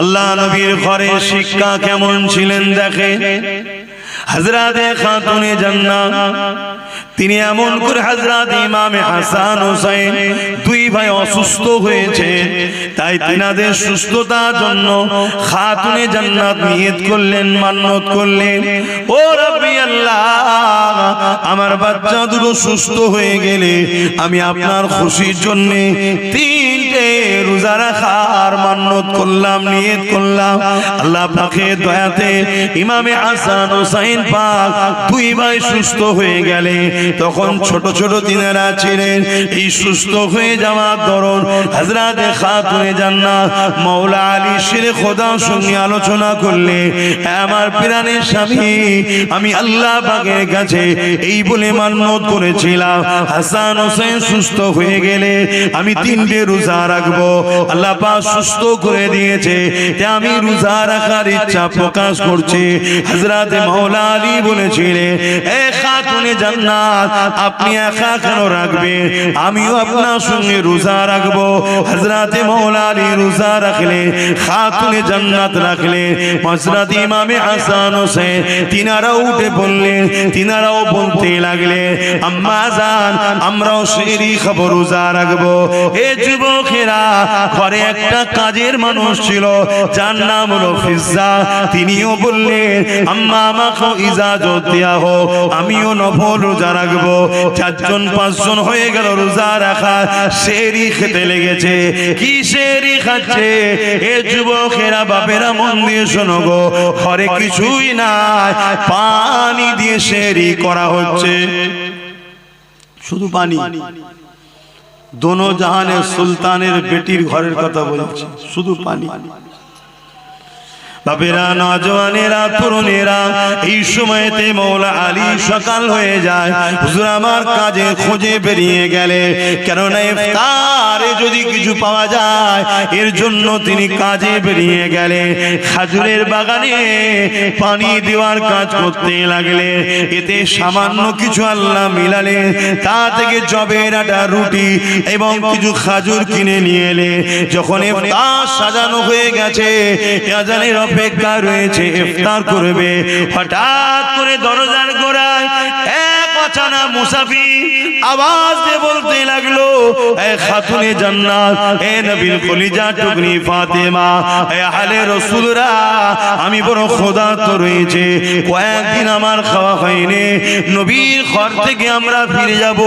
আল্লাহ নবীর ঘরে শিক্ষা কেমন ছিলেন দেখে। হযরতে খাতুনে জান্নাত তিনি এমন করে হযরত ইমামে হাসান হোসেন দুই ভাই অসুস্থ হয়েছে, তাই তিনাদের সুস্থতার জন্য খাতুনে জান্নাত নিয়ত করলেন, মান্নত করলেন, ও রব্বি আল্লাহ, আমার বাচ্চা দুটো সুস্থ হয়ে গেলে আমি আপনার খুশির জন্য তিনটে রোজা রাখার মান্নত করলাম, নিয়ত করলাম। আল্লাহ পাকের দয়াতে ইমামে হাসান হোসেন পাক দুই ভাই সুস্থ হয়ে গেলে, তখন ছোট ছোট তিনারা ছিলেন। এই সুস্থ হয়ে যাওয়ার দরুন হযরতে খাতুনে জান্নাত মাওলা আলী শেরে খোদার সঙ্গে আলোচনা করলে, আমার প্রাণের স্বামী, আমি আল্লাহ পাকের কাছে এই বলে মান্নত করেছিলাম, হাসান হোসেন সুস্থ হয়ে গেলে আমি তিনটে রোজা রাখবো। আল্লাহ পাক সুস্থ করে দিয়েছে, তাই আমি রোজা রাখার ইচ্ছা প্রকাশ করছি। হযরতে মাওলা আলী বলেছিলেন, এ খাতুনে জান্নাত, আপনি একা কেন রাখবেন, আমিও আপনার সঙ্গে রোজা রাখবো। হযরতে মাওলা আলী রোজা রাখলে, খাতুনে জান্নাত রাখলে, হযরত ইমামে হাসান হোসেন তিনারাও উঠে পড়লেন, তিনারাও বলতে লাগলে, আম্মা জান, আমরাও সেহরি খাবো, রোজা রাখবো। এ যুবকেরা, ঘরে একটা কাজের মানুষ ছিল যার নাম হলো ফিজ্জা, তিনিও বললেন, আম্মা আমাকে ইজাজত দেয়া হোক, আমিও নফল রোজা রাখবো। চারজন পাঁচজন হয়ে গেল রোজা রাখা, সেহরি খেতে লেগেছে। কি সেহরি খাচ্ছে? এ যুবকেরা, বাপেরা, মন দিয়ে শোনো গো, ঘরে কিছুই নাই, পানি দিয়ে সেহরি করা হচ্ছে, শুধু পানি। দোনো জাহানের সুলতানের বেটির ঘরের কথা বলছি, শুধু পানি। বাপেরা, নওজওয়ানেরা, তরুণেরা, এই সময়তে মাওলা আলী সকাল হয়ে যায়, হুজুর আমার কাজে খোঁজে বেরিয়ে গেলে, কেননা ইফতারে যদি কিছু পাওয়া যায় এর জন্য তিনি কাজে বেরিয়ে গেলে। খাজুরের বাগানে পানি দেওয়ার কাজ করতে লাগলে, এতে সামান্য কিছু আল্লাহ মিলালে, তা থেকে জবের আটা, রুটি এবং কিছু খাজুর কিনে নিয়ে এলে। যখন ইফতার সাজানো হয়ে গেছে, আজানের অপেক্ষা রয়েছে, ইফতার করবে, হঠাৎ করে দরজার গোড়ায় এক অচেনা মুসাফির আওয়াজ দিয়ে বলতে লাগলো, এ খাতুনে জান্নাত, এ নবীর কলিজা টুকরি ফাতেমা, এ আহলে রাসূলরা, আমি বড় ক্ষুধার্ত রয়েছে, কয়েকদিন আমার খাওয়া হয়নি, নবীর ঘর থেকে আমরা ফিরে যাব,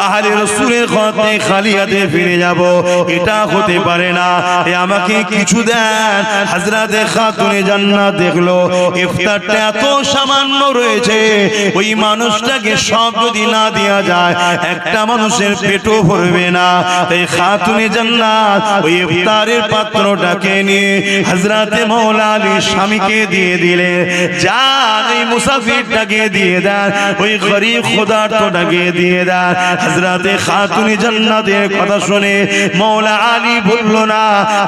আহলে রাসূলের ঘর থেকে খালি হাতে ফিরে যাব, এটা হতে পারে না, এ আমাকে কিছু দেন। হযরতে খাতুনে জান্নাত দেখলো ইফতারটা এত সামান্য রয়েছে, ওই মানুষটাকে সব যদি না দেয়া যায় একটা মানুষের পেটও ভরবে না। তাই খাতুনে জান্নাত ওই ইফতারের পাত্রটাকে নিয়ে হযরতে মাওলা আলীর স্বামীকে দিয়ে দিলে, যান এই মুসাফিরটাকে দিয়ে দেন, ওই গরীব ক্ষুধার্তটাকে দিয়ে দেন। হযরতে খাতুনে জান্নাতের কথা শুনে মাওলা আলী বলল, না,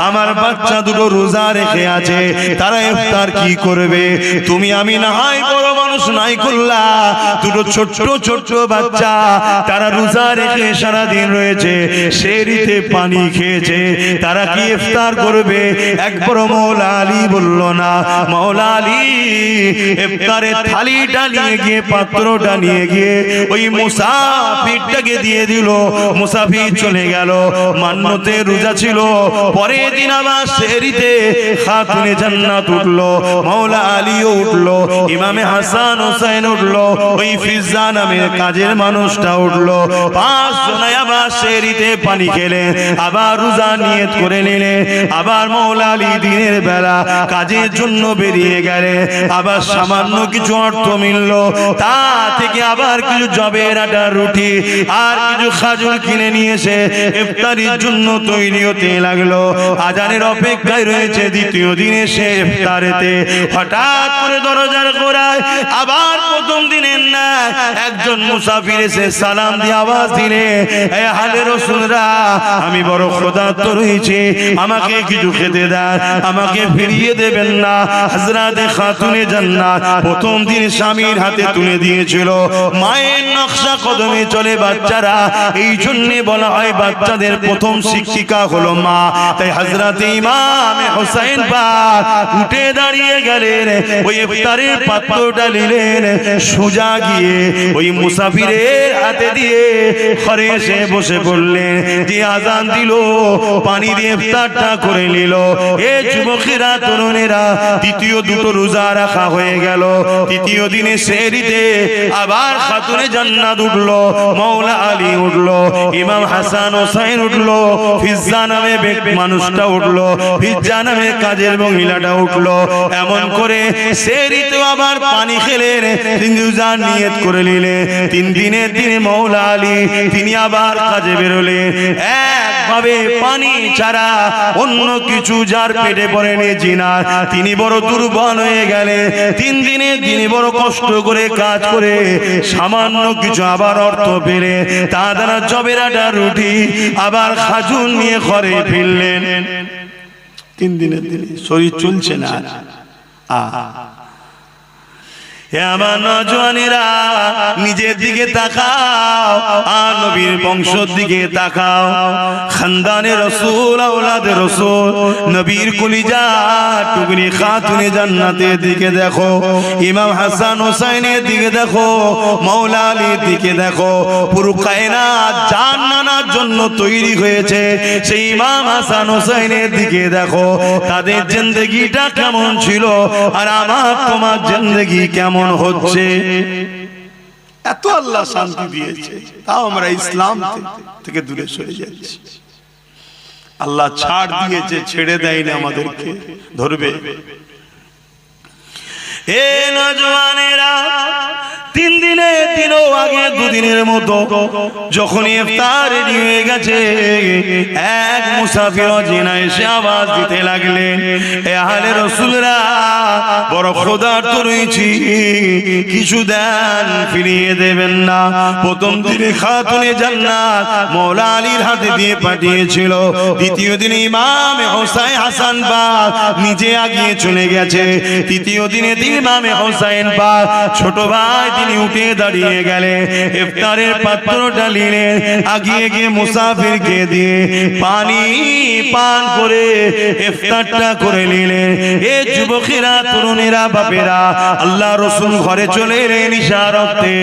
আমার বাচ্চা দুটো রোজা রেখে আছে, তারা ইফতার কি করবে, তুমি আমি না হয় বড় মানুষ নাই করলা, দুটো ছোট্ট ছোট্ট বাচ্চা, তারা রোজা রেখে সারা দিন রয়েছে, সেহরিতে পানি খেয়েছে, তারা কি ইফতার করবে? একবার মাওলা আলী বলল, না। মাওলা আলী ইফতারের থালিটা নিয়ে গিয়ে, পাত্রটা নিয়ে গিয়ে ওই মুসাফিরটাকে দিয়ে দিল। মুসাফির চলে গেল, মান্নতে রোজা ছিল, পরের দিন আবার সেহরিতে খাতুনে জান্নাত উঠলো, মাওলা আলীও উঠলো, ইমামে হাসান হোসেন উঠলো, ওই ফিজ্জা নামের কাজের মানুষটা উঠলো, পাঁচ জনায় আবার সেহরিতে পানি খেলে, আবার রোজা নিয়ত করে নিলে, আবার মাওলা আলী দিনের বেলা কাজের জন্য বেরিয়ে গেলে, আবার সামান্য কিছু অর্থ মিলল, তা থেকে আবার কিছু জবের আটা, রুটি আর কিছু খাজুর কিনে নিয়ে এসে ইফতারির জন্য তৈরি হতে লাগলো। আজানের অপেক্ষায় রয়েছে দ্বিতীয় দিনে সে ইফতারেতে, হঠাৎ করে দরজার গোড়ায় আবার প্রথম দিনের না এক একজন মুসাফির এসে সালাম দিয়ে আওয়াজ দিলে, এ আহলে রাসূলরা, আমি বড় ক্ষুধার্ত রয়েছি, আমাকে কিছু খেতে দেন, আমাকে ফিরিয়ে দেবেন না। হযরতে খাতুনে জান্নাত প্রথম দিন স্বামীর হাতে তুলে দিয়েছিল। মায়ের নকশা কদমে চলে বাচ্চারা, এই জন্য বলা হয় বাচ্চাদের প্রথম শিক্ষিকা হলো মা। তাই হযরতে ইমাম হোসেন পাক উঠে দাঁড়িয়ে গেলেন, ওই ইফতারের পাত্রটা নিলেন, সোজা গিয়ে ওই মুসাফিরের হাতে দিয়ে ঘরে এসে বসে পড়লেন। যে আজান দিল পানি দিয়ে ইফতারটা করে নিল। এ যুবকেরা, তরুণেরা, দ্বিতীয় দুটো রোজা রাখা হয়ে গেল। তৃতীয় দিনে সেহরিতে আবার খাতুনে জান্নাত উঠলো, মাওলা আলী উঠলো, ইমাম হাসান হোসেন উঠলো, ফিজ্জা নামে মানুষটা উঠলো, ফিজ্জা নামে কাজের মহিলাটা উঠলো। এমন করে সেহরিতে আবার পানি খেলেন, রোজার নিয়ত করে নিলেন। 3 দিনের দিনে মাওলা আলী তিনি আবার কাজে বেরোলেন। একভাবে পানি ছাড়া অন্য কিছু যার পেটে পড়েনি জিনার, তিনি বড় দুর্বল হয়ে গেলেন। 3 দিনে তিনি বড় কষ্ট করে কাজ করে সামান্য কিছু আবার অর্থ পেলে তা দ্বারা জবেরাটা রুটি আবার খাজুর নিয়ে ঘরে ফিরলেন। 3 দিনের দিনে শরীর চলছে না। হে আমার নওজওয়ানেরা, নিজের দিকে তাকাও আর নবীর বংশের দিকে তাকাও। খানদানে রাসূল, আওলাদে রাসূল, নবীর কলিজা টুকরি খাতুনে জান্নাতের দিকে দেখো, ইমাম হাসান হোসেনের দিকে দেখো, মাওলা আলীর দিকে দেখো। পুরো কায়নাত জান্নাতের জন্য তৈরি হয়েছে, সেই ইমাম হাসান হোসেনের দিকে দেখো। তাদের জিন্দেগিটা কেমন ছিল আর আমার তোমার জিন্দেগি কেমন হচ্ছে। এত আল্লাহ শান্তি দিয়েছে, তাও আমরা ইসলাম থেকে দূরে সরে যাচ্ছি। আল্লাহ ছাড় দিয়েছে, ছেড়ে দেয়নি আমাদেরকে, ধরবে। এ নওজওয়ানেরা, 3 দিনে দিনও আগে 2 দিনের মতো যখন ইফতার রেডি হয়ে গেছে, এক মুসাফির জিনা এসে আওয়াজ দিতে লাগলেন, এ আহলে রাসূলরা, বড় ক্ষুধার্ত রয়েছি, কিছু দেন, ফিরিয়ে দেবেন না। প্রথম দিনে খাতুনে জান্নাত মাওলা আলীর হাতে দিয়ে পাঠিয়েছিল। দ্বিতীয় দিনে ইমাম হোসেন হাসান পাক নিজে আগিয়ে চলে গেছে। তৃতীয় দিনে ইমাম হোসেন পাক ছোট ভাই তিনি উঠে দাঁড়িয়ে গেলেন, ইফতারের পাত্রটা নিলেন, আগিয়ে গিয়ে মুসাফিরকে দিয়ে পানি পান করে ইফতারটা করে নিলেন। এ যুবকেরা, তরুণেরা, বাপেরা, আল্লাহ রাসূল ঘরে চলে এলেন ইশারাতে,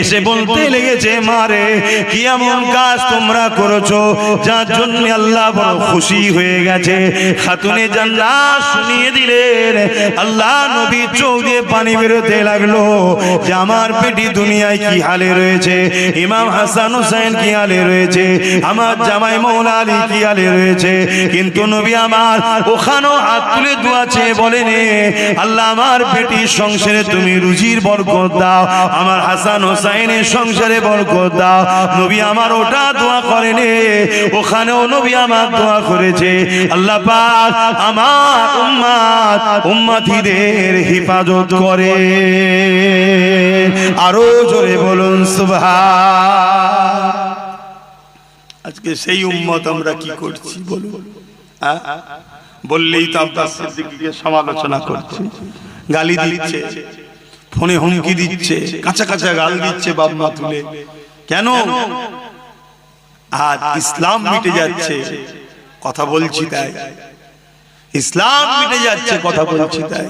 এসে বলতে লেগেছে, মারে কি এমন কাজ তোমরা করেছো যার জন্য আল্লাহ বড় খুশি হয়ে গেছে। খাতুনে জান্নাত শুনিয়ে দিলেন, আল্লাহ নবী চোখ দিয়ে পানি বেরোতে লাগলো যে আমার পেটি দুনিয়ায় কি হালে রয়েছে, ইমাম হাসান হোসেন কি হালে রয়েছে, আমার জামাই মাওলা আলী কি হালে রয়েছে। কিন্তু নবী আমার ওখানেও হাত তুলে দোয়া চেয়ে বলেন, আল্লাহ আমার পেটির সংসারে তুমি রুজির বরকত দাও, আমার হাসান হোসেনের সংসারে বরকত দাও। নবী আমার ওটা দোয়া করেন, ওখানেও নবী আমার দোয়া করেছে, আল্লাহ পাক আমার উম্মতিদের হিফাজত করে। আরো জোরে বলুন সুবহান। আজকে সেই উম্মত আমরা কি করছি বলুন? বললেই তো আব্বাস সিদ্দিককে সমালোচনা করছে, গালি দিচ্ছে, ফোনে হুমকি দিচ্ছে, কাঁচা কাঁচা গাল দিচ্ছে বাপ মা তুলে। কেন? আজ ইসলাম মিটে যাচ্ছে, কথা বলছি তাই। ইসলাম মিটে যাচ্ছে, কথা বলছি তাই।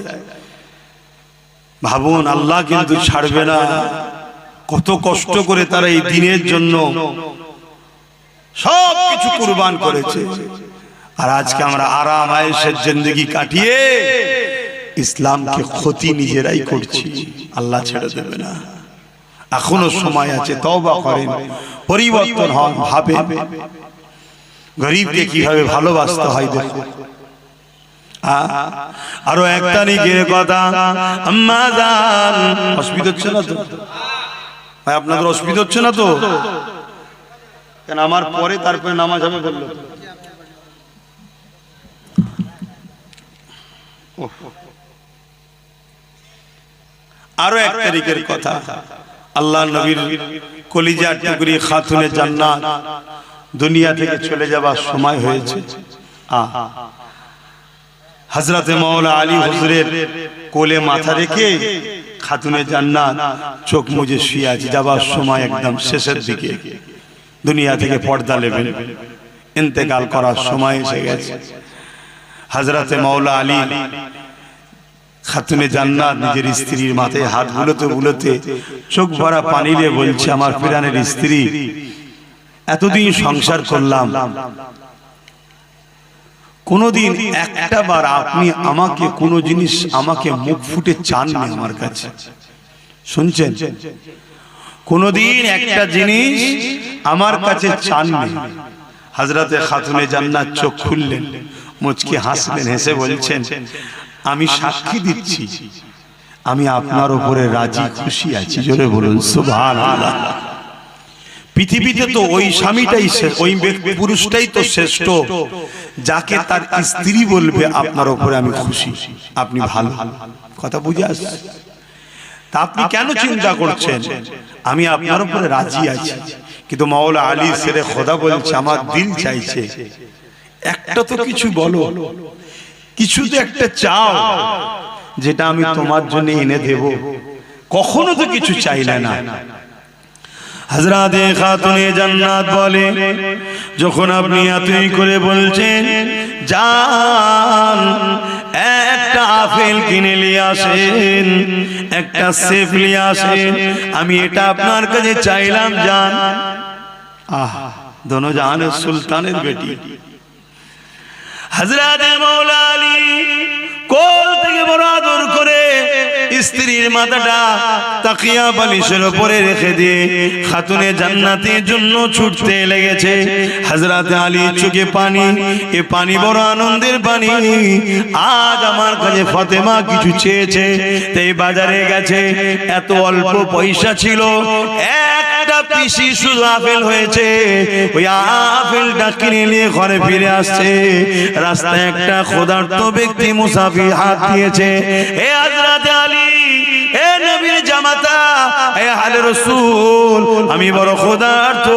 ভাবুন, আল্লাহ কিন্তু ছাড়বে না। কত কষ্ট করে তারা এই দিনের জন্য সব কিছু কুরবান করেছে। আর আজকে আমরা আরাম আয়েশের জিন্দেগি কাটিয়ে ইসলামকে ক্ষতি নিজেরাই করছি। আল্লাহ ছেড়ে দেবে না, এখনো সময় আছে, তওবা করেন, পরিবর্তন হন, ভাবেন গরিবকে কিভাবে ভালোবাসতে হয়। দেখুন, আরো এক তারিখের কথা, আম্মা জান, অসুবিধা হচ্ছে না তো ভাই? আপনাদের অসুবিধা হচ্ছে না তো? কেন আমার পরে তারপরে নামাজ হবে বললো? আরো এক তারিখের কথা, আল্লাহ নবীর কলিজার টুকরি খাতুনে জান্নাত দুনিয়া থেকে চলে যাবার সময় হয়েছে। হযরতে মাওলা আলী হুজুরের কোলে মাথা রেখে খাতুনে জান্নাত চোখ মুজে শুয়ে আছে, যাবার সময় একদম শেষের দিকে দুনিয়া থেকে পর্দা নেবেন, ইন্তেকাল করার সময় এসে গেছে। হযরতে মাওলা আলী খাতুনে জান্নাত নিজের স্ত্রীর মাথায় হাত বুলোতে বুলোতে চোখ ভরা পানি দিয়ে বলছে, আমার প্রাণের স্ত্রী, এতদিন সংসার করলাম, কোনদিন একটা বার আপনি আমাকে কোন জিনিস আমাকে মুখ ফুটে চাননি আমার কাছে, শুনছেন? কোনদিন একটা জিনিস আমার কাছে চাননি। হযরতে খাতুনে জান্নাত চোখ খুললেন, মুচকি হাসলেন, হেসে বলছেন, আমি সাক্ষী দিচ্ছি আমি আপনার উপরে রাজি খুশি আছি। জোরে বলুন সুবহানাল্লাহ। পৃথিবীতে তো ওই স্বামীটাই ওই পুরুষটাই তো শ্রেষ্ঠ যাকে তার স্ত্রী বলবে আপনার উপরে আমি খুশি, আপনি ভালো। কথা বুঝে আসছে? তা আপনি কেন চিন্তা করছেন? আমি আপনার উপরে রাজি আছি, কিন্তু মাওলা আলী শেরে খোদা বলছে, আমার দিল চাইছে একটা তো কিছু বলো, কিছু তো একটা চাও যেটা আমি তোমার জন্য এনে দেব। কখনো তো কিছু চাইলে না। হযরতে খাতুনে জান্নাত বলে, যখন আপনি এতই করে বলছেন, জান একটা আপেল কিনে নিয়ে আসেন, একটা সেফ নিয়ে আসেন, আমি এটা আপনার কাছে চাইলাম জান। দোনো জাহানের সুলতানের বেটি হযরতে মাওলা আলী কোল থেকে বড় আদর করে স্ত্রীর মাথাটা তাকিয়া বালিশের উপরে রেখে দিয়ে খাতুনে জান্নাতের জন্য ছুটতে লেগেছে। হযরতে আলী চোখে পানি, এ পানি বড় আনন্দের পানি। আজ আমার কাছে ফাতেমা কিছু চেয়েছে, তাই বাজারে গেছে, এত অল্প পয়সা ছিল, একটা পিসি শুধু আপেল হয়েছে, ওই আপেলটা কিনে নিয়ে ঘরে ফিরে আসছে। রাস্তায় একটা ক্ষুধার্ত ব্যক্তি মুসাফির হাত দিয়েছে, হে হযরতে আলী, হে নবীর জামাতা, হে আলে রাসূল, আমি বড় ক্ষুধার্ত,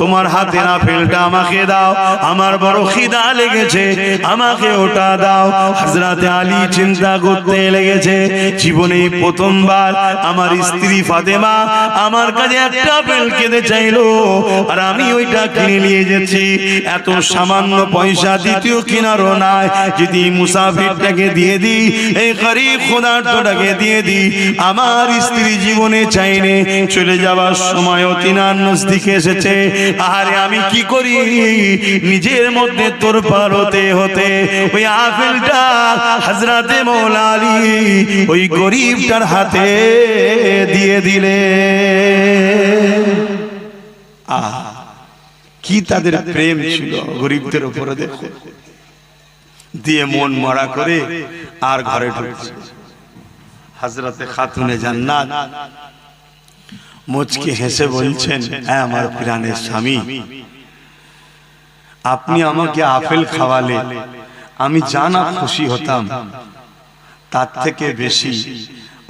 তোমার হাতের আপেলটা আমাকে দাও, আমার বড় খিদা লেগেছে, আমাকে ওটা দাও। হযরতে আলী চিন্তা করতে লেগেছে, জীবনে প্রথমবার আমার স্ত্রী ফাতেমা আমার কাছে একটা আপেল খেতে চাইলো, আর আমি ওইটা কিনে নিয়ে যাচ্ছি। এত সামান্য পয়সা দ্বিতীয় কিনারও নাই, যদি মুসাফিরটাকে দিয়ে দিই, এই গরীব ক্ষুধার্তটাকে দিয়ে দিই, আমার স্ত্রী জীবনে চাইনে চলে যাবার সময় তিনার নজদিকে এসেছে। আরে আমি কি করি, নিজের মধ্যে তোরপার হতে হতে ওই আপেলটা হযরতে মাওলা আলী ওই গরীবটার হাতে দিয়ে দিলে। কি তাদের প্রেম ছিল গরীবদের উপরে, দেখো, দিয়ে মন মরা করে আর ঘরে ঢুকছে। হযরতে খাতুনে জান্নাত মুচকি হেসে বলছেন, হ্যাঁ আমার প্রাণের স্বামী, আপনি আমাকে আপেল খাওয়ালে আমি জানা খুশি হতাম, তার থেকে বেশি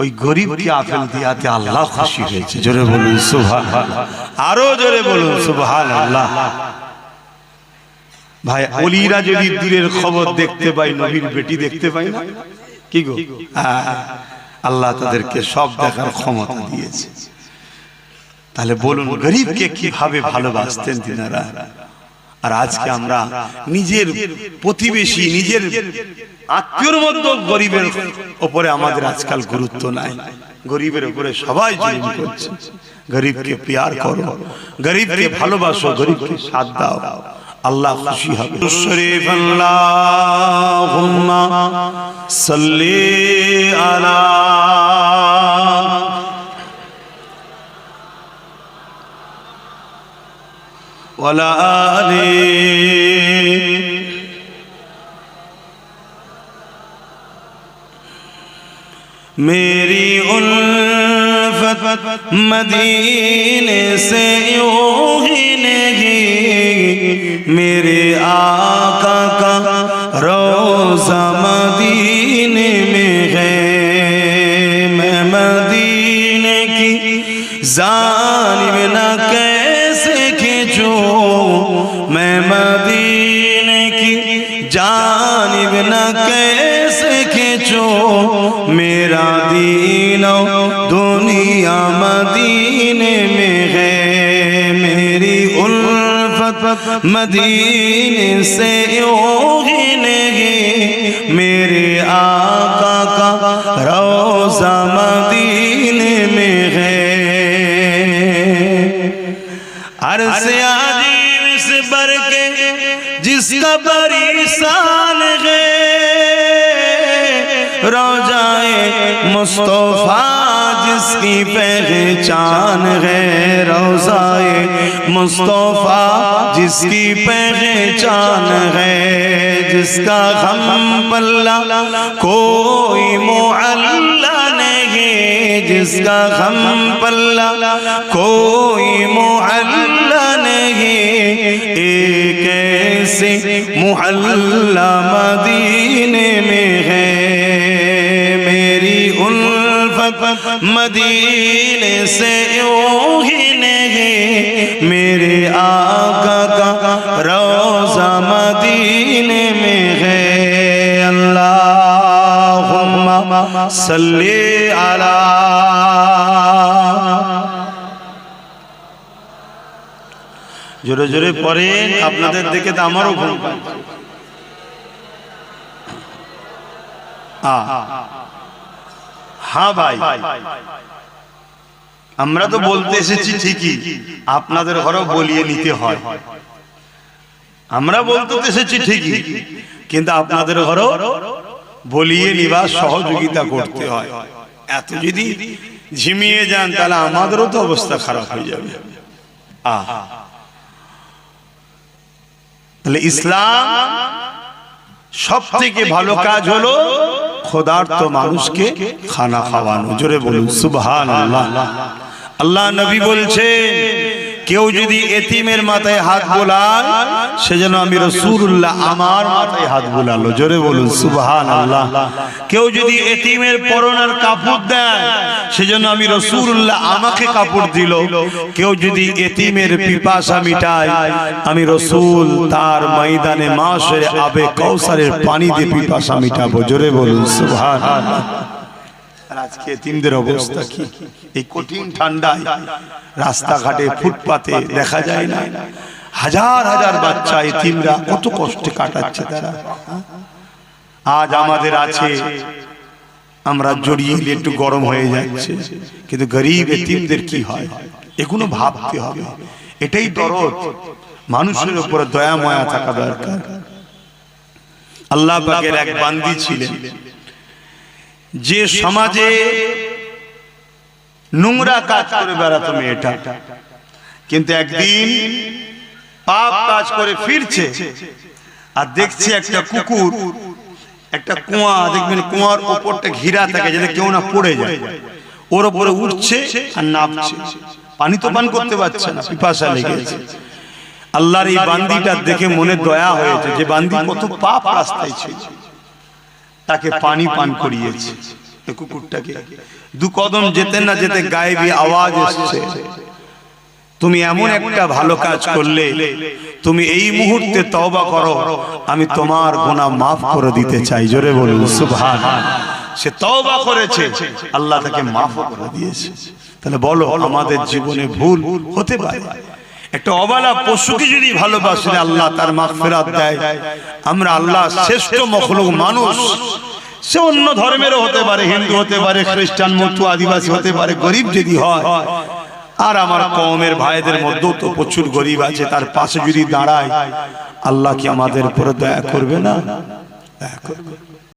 ওই গরিবকে আপেল দিয়াতে আল্লাহ খুশি হয়েছে। জোরে বলুন সুবহানাল্লাহ, আরো জোরে বলুন সুবহানাল্লাহ। ভাই, ওলিরা যদি দূরের খবর দেখতে পাই, নবীর বেটি দেখতে পাই না, কি গো, আল্লাহ তাদেরকে সব দেখার ক্ষমতা দিয়েছে। তাহলে বলুন গরিবকে কিভাবে ভালোবাসতেন তিনারা। আর আজকে আমরা নিজের প্রতিবেশী, নিজের আত্মীয়র মধ্যে গরিবের উপরে আমাদের আজকাল গুরুত্ব নাই। গরিবের উপরে সবাই জুলুম করছে। গরিবকে প্যার করো, গরিবকে ভালোবাসো, গরিবকে সাথ দাও, আল্লাহ খুশি হবে। শরীফ আল্লাহুম্মা সাল্লি আলা ওয়ালা আলি मेरी उल्फत मदीने से यूं ही नहीं, मेरे आका का रोज़ा मदीने में है। मैं मदीने की जानिब न कैसे खींचूं मैं मदीने की जानिब न कैसे खींचूं मेरा दीनो दुनिया मदीने में है मेरी उल्फत मदीने से यूं नहीं मेरे आका का रोज़ा मदीने में है अर्ज़ अजीब से बढ़ के जिसका बड़ी शान है रोज़ाए मुस्तफ़ा जिसकी पहचान है रोज़ाए मुस्तफ़ा जिसकी पहचान है जिसका हम पल्ला कोई मुअल्ला नहीं जिसका हम पल्ला कोई मुअल्ला नहीं एक ऐसे मुहल्ला मदीने में है मेरी उल्फत मदीने से यूं ही नहीं मेरे आका का रोज़ा मदीने में है अल्लाहुम्मा सल्ली अला जोरे जोरे पढ़ेन আপনাদের দেখে তো আমারও ঘুম পাচ্ছে हाँ भाई আমরা তো বলতে এসেছি ঠিকই আপনাদের ঘরেও বলিয়ে নিতে হয় আমরা বলতে এসেছি ঠিকই কিন্তু আপনাদের ঘরেও বলিয়ে নিবার সহযোগিতা করতে হয় এত যদি ঝিমিয়ে যান তাহলে আমাদেরও তো অবস্থা খারাপ হয়ে যাবে তাহলে ইসলাম সবথেকে ভালো কাজ হলো ক্ষুধার্ত মানুষকে খানা খাওয়ানো জোরে বলুন সুবহানাল্লাহ আল্লাহ নবী বলছে কেউ যদি এতিমের মাথায় হাত বোলায় সেজন্য আমি রাসূলুল্লাহ আমার মাথায় হাত বোলালো জোরে বলুন সুবহানাল্লাহ কেউ যদি এতিমের পরনের কাপড় দেয় সেজন্য আমি রাসূলুল্লাহ আমাকে কাপড় দিল কেউ যদি এতিমের পিপাসা মিটায় আমি রাসূল তার ময়দানে মাশরে আবে কাউসারের পানি দিয়ে পিপাসা মিটাবো জোরে বলুন সুবহানাল্লাহ আজকে এতিমদের অবস্থা কি এই কঠিন ঠান্ডায় রাস্তাঘাটে ফুটপাতে দেখা যায় না হাজার হাজার বাচ্চা এতিমরা কত কষ্টে কাটাচ্ছে তারা আজ আমাদের আছে আমরা জড়িয়ে একটু গরম হয়ে যাচ্ছে কিন্তু গরিব এতিমদের কি হয় এগুলো ভাবতে হবে এটাই দরদ মানুষের উপর দয়া মায়া থাকা দরকার আল্লাহ পাকের এক বান্দি ছিলেন যে সমাজে নোংরা কাজ করে বেড়াতো মেয়েটা কিন্তু একদিন পাপ কাজ করে ফিরছে আর দেখছে একটা কুকুর একটা কুয়া দেখবেন কুয়ার উপরটা ঘিরা থাকে যাতে কেউ না পড়ে যায় ওর উপরে উঠছে আর নামছে পানি তো পান করতে পারছে না পিপাসা লেগেছে আল্লাহর এই বান্দিটা দেখে মনে দয়া হয়েছে যে বান্দি কত পাপ রাস্তায় ছিল তাকে পানি পান করিয়েছে কুকুরটাকে দু কদম যেতে না যেতে গায়েবী আওয়াজ এসেছে তুমি এমন একটা ভালো কাজ করলে তুমি এই মুহূর্তে তওবা করো আমি তোমার গুনাহ maaf করে দিতে চাই জোরে বলুন সুবহানাল্লাহ সে তওবা করেছে আল্লাহ তাকে maaf করে দিয়েছে তাহলে বলো আমাদের জীবনে ভুল হতে পারে একটা অবলা পশুকে যদি ভালোবাসলে আল্লাহ তার মাগফিরাত দেয় আমরা আল্লাহ শ্রেষ্ঠ মখলুক মানুষ সে অন্য ধর্মেরও হতে পারে হিন্দু হতে পারে খ্রিস্টান মতো আদিবাসী হতে পারে গরিব যদি হয় আর আমার কওমের ভাইদের মধ্যেও তো প্রচুর গরিব আছে তার পাশে যদি দাঁড়ায় আল্লাহ কি আমাদের উপর দয়া করবে না দয়া করবে